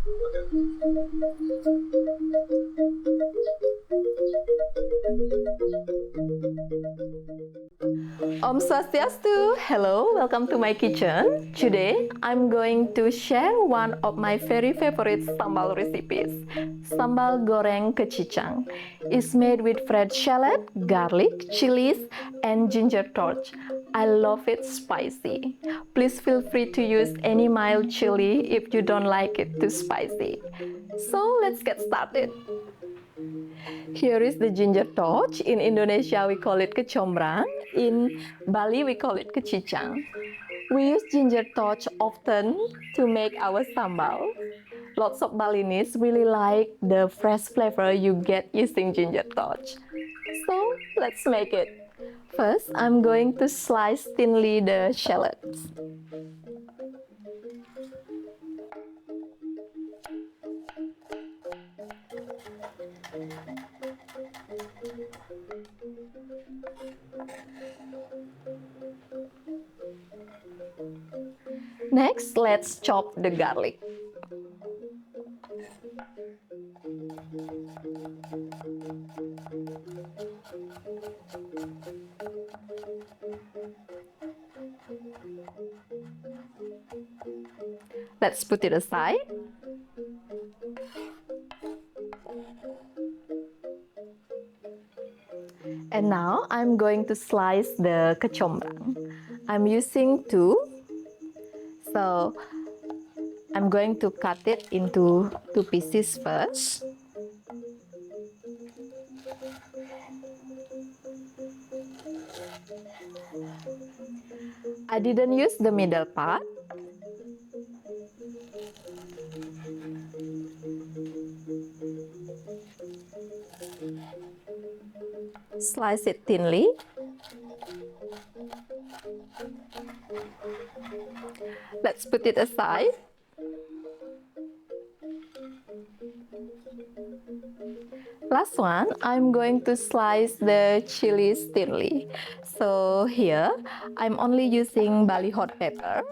Om Swastiastu! Hello, welcome to my kitchen. Today, I'm going to share one of my very favorite sambal recipes. Sambal Goreng kacicang. It's made with fresh shallot, garlic, chilies, and ginger torch. I love it spicy. Please feel free to use any mild chili if you don't like it too spicy. So let's get started. Here is the ginger torch. In Indonesia, we call it kecombrang. In Bali, we call it kacicang. We use ginger torch often to make our sambal. Lots of Balinese really like the fresh flavor you get using ginger torch. So let's make it. First, I'm going to slice thinly the shallots. Next, let's chop the garlic. Let's put it aside. And now I'm going to slice the kecombrang. I'm using two. So I'm going to cut it into two pieces first. I didn't use the middle part. Slice it thinly. Let's put it aside. Last one, I'm going to slice the chilies thinly. So here, I'm only using Bali hot pepper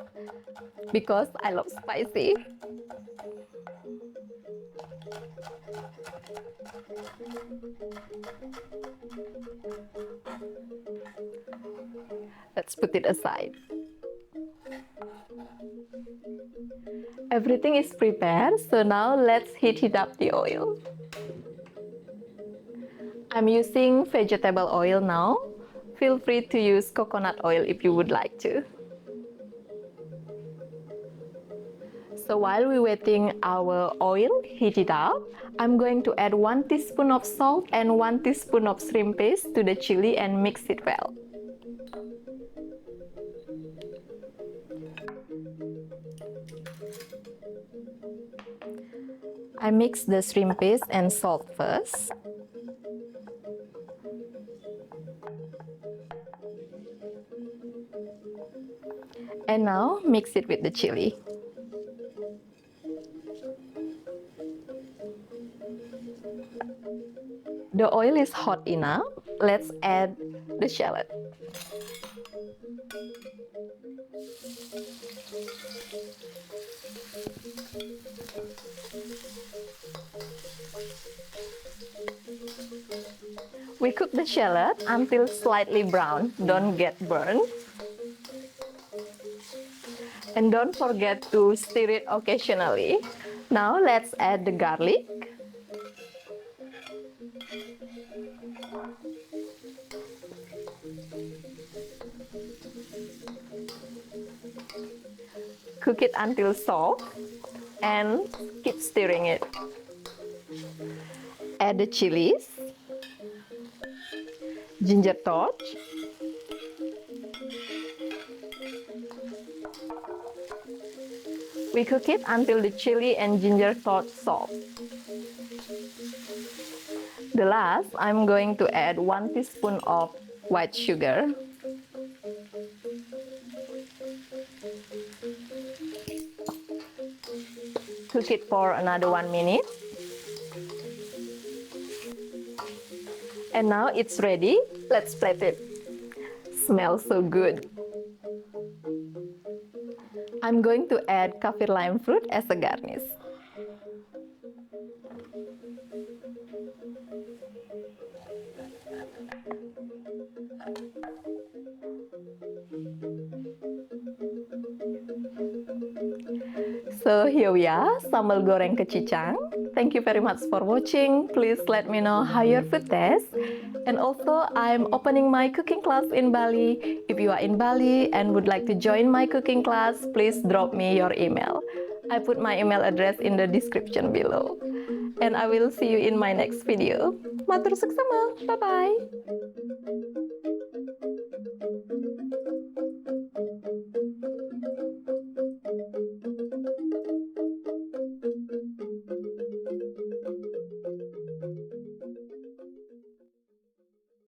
because I love spicy. Let's put it aside. Everything is prepared, so now let's heat up the oil. I'm using vegetable oil now. Feel free to use coconut oil if you would like to. So while we're waiting our oil heated up, I'm going to add 1 teaspoon of salt and 1 teaspoon of shrimp paste to the chili and mix it well. I mix the shrimp paste and salt first. And now mix it with the chili. The oil is hot enough. Let's add the shallot. We cook the shallot until slightly brown. Don't get burned. And don't forget to stir it occasionally. Now let's add the garlic. Cook it until soft and keep stirring it. Add the chilies, ginger torch, we cook it until the chili and ginger torch soft. The last, I'm going to add 1 teaspoon of white sugar. Cook it for another 1 minute. And now it's ready. Let's plate it. Smells so good. I'm going to add kaffir lime fruit as a garnish. So here we are, sambal goreng kacicang. Thank you very much for watching. Please let me know how your food tastes. And also, I'm opening my cooking class in Bali. If you are in Bali and would like to join my cooking class, please drop me your email. I put my email address in the description below. And I will see you in my next video. Matur suksma. Bye-bye.